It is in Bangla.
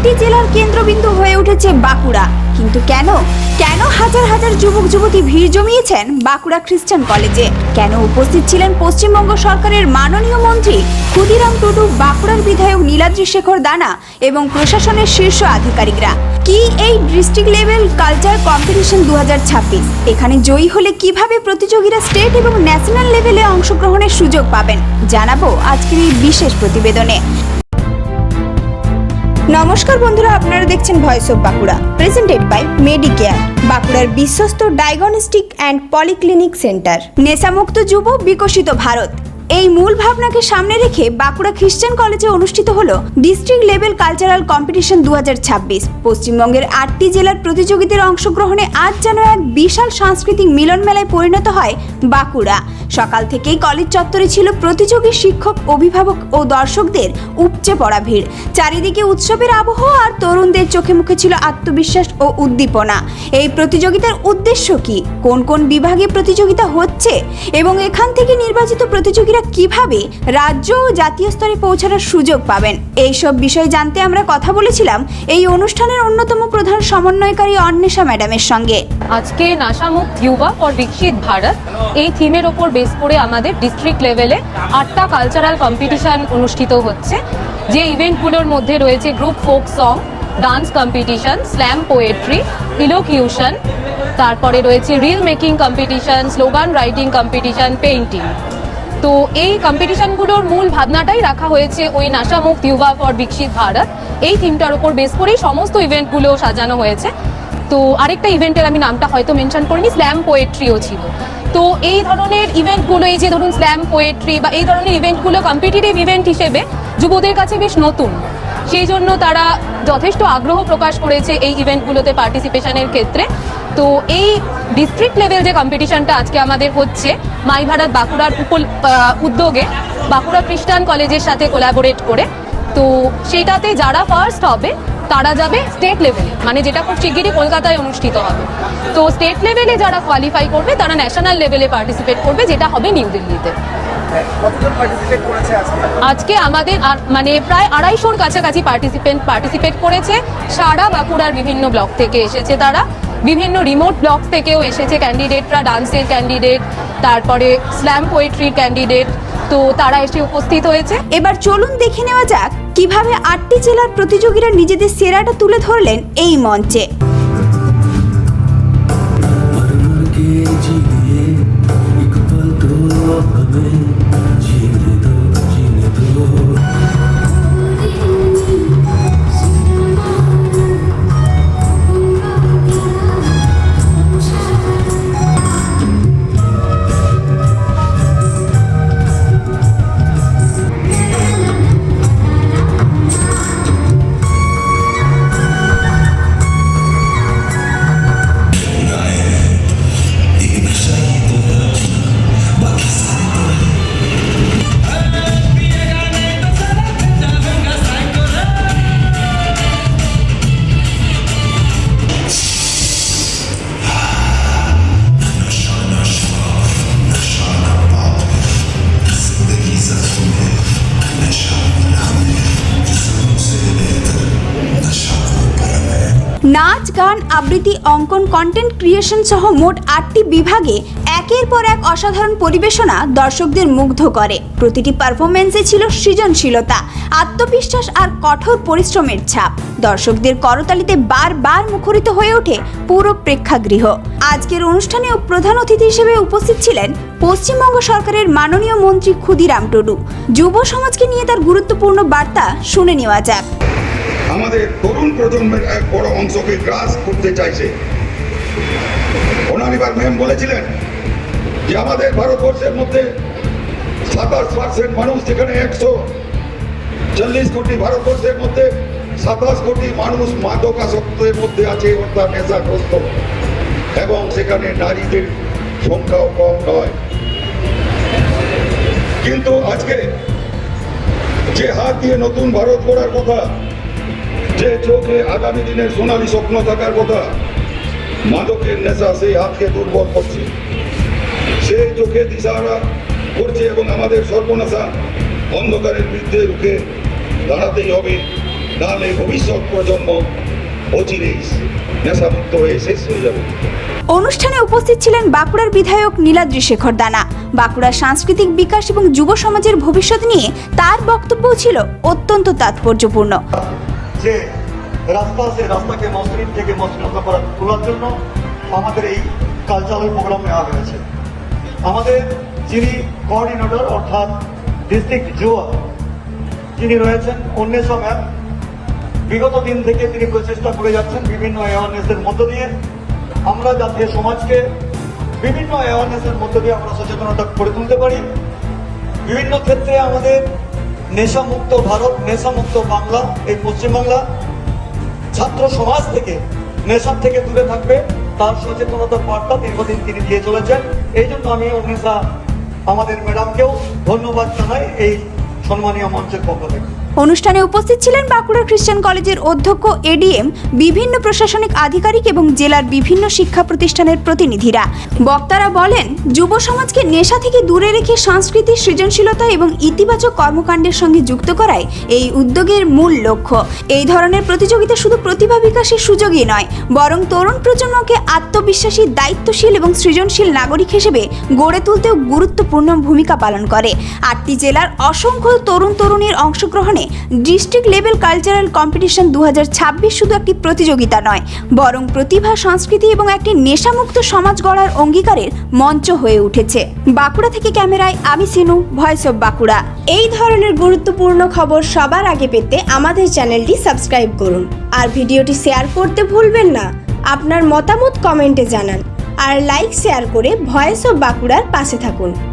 আটটি জেলার কেন্দ্রবিন্দু হয়ে উঠেছে বাঁকুড়া। কিন্তু কেন কেন হাজার হাজার যুবক যুবতী ভিড় জমিয়েছেন বাঁকুড়া খ্রিস্টান কলেজে? কেন উপস্থিত ছিলেন পশ্চিমবঙ্গ সরকারের মাননীয় মন্ত্রী ক্ষুদিরাম টুডু, বাঁকুড়ার বিধায়ক নীলাদ্রি শেখর দানা এবং প্রশাসনের শীর্ষ আধিকারিকরা? কি এই ডিস্ট্রিক্ট লেভেল কালচার কম্পিটিশন 2026? এখানে জয়ী হলে কিভাবে প্রতিযোগীরা স্টেট এবং ন্যাশনাল লেভেলে অংশগ্রহণের সুযোগ পাবেন, জানাবো আজকের এই বিশেষ প্রতিবেদনে। নমস্কার বন্ধুরা, আপনারা দেখছেন voice of Bankura, presented by Medicare, বাঁকুড়ার বিশ্বস্ত ডায়াগনস্টিক অ্যান্ড পলিক্লিনিক সেন্টার। নেশামুক্ত যুব বিকশিত ভারত, এই মূল ভাবনাকে সামনে রেখে বাঁকুড়া খ্রিস্টান কলেজে অনুষ্ঠিত হলো ডিস্ট্রিক্ট লেভেল কালচারাল কম্পিটিশন 2026। পশ্চিমবঙ্গের 8টি জেলার প্রতিযোগীদের অংশগ্রহণে আজ যেন এক বিশাল সাংস্কৃতিক মিলন মেলায় পরিণত হয় বাঁকুড়া। সকাল থেকেই কলেজ চত্বরে ছিল প্রতিযোগী, শিক্ষক, অভিভাবক ও দর্শকদের উপচে পড়া ভিড়। চারিদিকে উৎসবের আবহ আর তরুণদের চোখে মুখে ছিল আত্মবিশ্বাস ও উদ্দীপনা। এই প্রতিযোগিতার উদ্দেশ্য কি, কোন কোন বিভাগে প্রতিযোগিতা হচ্ছে এবং এখান থেকে নির্বাচিত প্রতিযোগীরা কিভাবে রাজ্য ও জাতীয় স্তরে পৌঁছানোর সুযোগ পাবেন, এইসব বিষয় জানতে আমরা কথা বলেছিলাম এই অনুষ্ঠানের অন্যতম প্রধান সমন্বয়কারী অন্বেষা ম্যাডামের সঙ্গে। আজকে নাশামুক্ত যুবা ফর বিকশিত ভারত এই থিমের ওপর বেস করে আমাদের ডিস্ট্রিক্ট লেভেলে 8টা কালচারাল কম্পিটিশন অনুষ্ঠিত হচ্ছে। যে ইভেন্টগুলোর মধ্যে রয়েছে group folk song, dance competition, slam poetry, elocution, তারপরে রয়েছে reel making competition, slogan writing competition, painting. তো এই কম্পিটিশনগুলোর মূল ভাবনাটাই রাখা হয়েছে ওই নাশামুক্ত যুবা ফর বিকশিত ভারত এই থিমটার ওপর বেস করেই সমস্ত ইভেন্টগুলো সাজানো হয়েছে। তো আরেকটা ইভেন্টের আমি নামটা হয়তো মেনশন করিনি, স্ল্যাম পোয়েট্রিও ছিল। তো এই ধরনের ইভেন্টগুলো, এই যে ধরুন স্ল্যাম পোয়েট্রি বা এই ধরনের ইভেন্টগুলো কম্পিটিটিভ ইভেন্ট হিসেবে যুবদের কাছে বেশ নতুন, সেই জন্য তারা যথেষ্ট আগ্রহ প্রকাশ করেছে এই ইভেন্টগুলোতে পার্টিসিপেশনের ক্ষেত্রে। তো এই ডিস্ট্রিক্ট লেভেল যে কম্পিটিশনটা আজকে আমাদের হচ্ছে মাই ভারত বাঁকুড়ার উদ্যোগে বাঁকুড়া খ্রিস্টান কলেজের সাথে কোলাবোরেট করে, তো সেইটাতে যারা ফার্স্ট হবে তারা যাবে স্টেট লেভেলে, মানে যেটা খুব শিগগিরই কলকাতায় অনুষ্ঠিত হবে। তো স্টেট লেভেলে যারা কোয়ালিফাই করবে তারা ন্যাশনাল লেভেলে পার্টিসিপেট করবে, যেটা হবে নিউ দিল্লিতে। আজকে আমাদের মানে প্রায় 250-র কাছাকাছি পার্টিসিপেট করেছে। সারা বাঁকুড়ার বিভিন্ন ব্লক থেকে এসেছে তারা, বিভিন্ন রিমোট ব্লক থেকেও এসেছে ক্যান্ডিডেটরা, ডান্সের ক্যান্ডিডেট, তারপরে স্ল্যাম পোয়েট্রির ক্যান্ডিডেট, তো তারা এসে উপস্থিত হয়েছে। এবার চলুন দেখে নেওয়া যাক কিভাবে 8টি জেলার প্রতিযোগীরা নিজেদের সেরাটা তুলে ধরলেন এই মঞ্চে। নাচ, গান, আবৃত্তি, অঙ্কন, কন্টেন্ট ক্রিয়েশন সহ মোট 8টি বিভাগে একের পর এক অসাধারণ পরিবেশনা দর্শকদের মুগ্ধ করে। প্রতিটি পারফরমেন্সে ছিল সৃজনশীলতা, আত্মবিশ্বাস আর কঠোর পরিশ্রমের ছাপ। দর্শকদের করতালিতে বারবার মুখরিত হয়ে ওঠে পুরো প্রেক্ষাগৃহ। আজকের অনুষ্ঠানে প্রধান অতিথি হিসেবে উপস্থিত ছিলেন পশ্চিমবঙ্গ সরকারের মাননীয় মন্ত্রী ক্ষুদিরাম টুডু। যুব সমাজকে নিয়ে তার গুরুত্বপূর্ণ বার্তা শুনে নেওয়া যাক। আমাদের তরুণ প্রজন্মের এক বড় অংশকে গ্রাস করতে চাইছে। ওনার ম্যাম বলেছিলেন যে আমাদের ভারতবর্ষের মধ্যে 27% মানুষ, যেখানে 140 কোটি, ভারতবর্ষের মধ্যে 27 কোটি মানুষ মাদকাসক্তের মধ্যে আছে, অর্থাৎ নেশাগ্রস্ত, এবং সেখানে নারীদের সংখ্যাও কম নয়। কিন্তু আজকে যে হাত দিয়ে নতুন ভারত গড়ার কথা, যে চোখে আগামী দিনের সোনালী স্বপ্ন থাকার কথা, মাদকের নেশা সেই হাতকে দুর্বল করছে, সেই চোখে দিশাহারা করছে এবং আমাদের সর্বনাশা অন্ধকারের বিরুদ্ধে রুখে দাঁড়াতেই হবে। নাহলে ভবিষ্যৎ প্রজন্ম অচিরেই নেশামুক্ত হয়ে শেষ হয়ে যাবে। অনুষ্ঠানে উপস্থিত ছিলেন বাঁকুড়ার বিধায়ক নীলাদ্রি শেখর দানা। বাঁকুড়ার সাংস্কৃতিক বিকাশ এবং যুব সমাজের ভবিষ্যৎ নিয়ে তার বক্তব্য ছিল অত্যন্ত তাৎপর্যপূর্ণ। যে রাস্তাকে মসৃণ থেকে মসৃণতা তোলার জন্য আমাদের এই কালচারাল প্রোগ্রাম নেওয়া হয়েছে। আমাদের যিনি কোঅর্ডিনেটর অর্থাৎ ডিস্ট্রিক্ট যুব যিনি রয়েছেন অন্বেষা ম্যাম, বিগত দিন থেকে তিনি প্রচেষ্টা করে যাচ্ছেন বিভিন্ন অ্যাওয়ারনেসের মধ্য দিয়ে আমরা জাতীয় সমাজকে বিভিন্ন অ্যাওয়ারনেসের মধ্য দিয়ে আমরা সচেতনতা করে তুলতে পারি। বিভিন্ন ক্ষেত্রে আমাদের নেশামুক্ত ভারত, নেশামুক্ত বাংলা, এই পশ্চিমবাংলা ছাত্র সমাজ থেকে নেশার থেকে দূরে থাকবে তার সচেতনতার বার্তা দীর্ঘদিন তিনি দিয়ে চলেছেন। এই জন্য আমি অন্বেষা আমাদের ম্যাডামকেও ধন্যবাদ জানাই এই সম্মানীয় মঞ্চের পক্ষ থেকে। অনুষ্ঠানে উপস্থিত ছিলেন বাঁকুড়া খ্রিস্টান কলেজের অধ্যক্ষ এডিএম, বিভিন্ন প্রশাসনিক আধিকারিক এবং জেলার বিভিন্ন শিক্ষা প্রতিষ্ঠানের প্রতিনিধিরা। বক্তারা বলেন, যুব সমাজকে নেশা থেকে দূরে রেখে সংস্কৃতি, সৃজনশীলতা এবং ইতিবাচক কর্মকাণ্ডের সঙ্গে যুক্ত করাই এই উদ্যোগের মূল লক্ষ্য। এই ধরনের প্রতিযোগিতা শুধু প্রতিভা বিকাশের সুযোগই নয়, বরং তরুণ প্রজন্মকে আত্মবিশ্বাসী, দায়িত্বশীল এবং সৃজনশীল নাগরিক হিসেবে গড়ে তুলতেও গুরুত্বপূর্ণ ভূমিকা পালন করে। 8টি জেলার অসংখ্য তরুণ তরুণীর অংশগ্রহণে ডিস্ট্রিক্ট লেভেল কালচারাল কম্পিটিশন 2026 শুধু একটি প্রতিযোগিতা নয়, বরং প্রতিভা, সংস্কৃতি এবং একটি নেশামুক্ত সমাজ গড়ার অঙ্গীকারের মঞ্চ হয়ে উঠেছে। বাঁকুড়া থেকে ক্যামেরায় আমি সিনু, ভয়েস অফ বাঁকুড়া। এই ধরনের গুরুত্বপূর্ণ খবর সবার আগে পেতে আমাদের চ্যানেলটি সাবস্ক্রাইব করুন আর ভিডিওটি শেয়ার করতে ভুলবেন না। আপনার মতামত কমেন্টে জানান আর লাইক শেয়ার করে ভয়েস অফ বাঁকুড়ার পাশে থাকুন।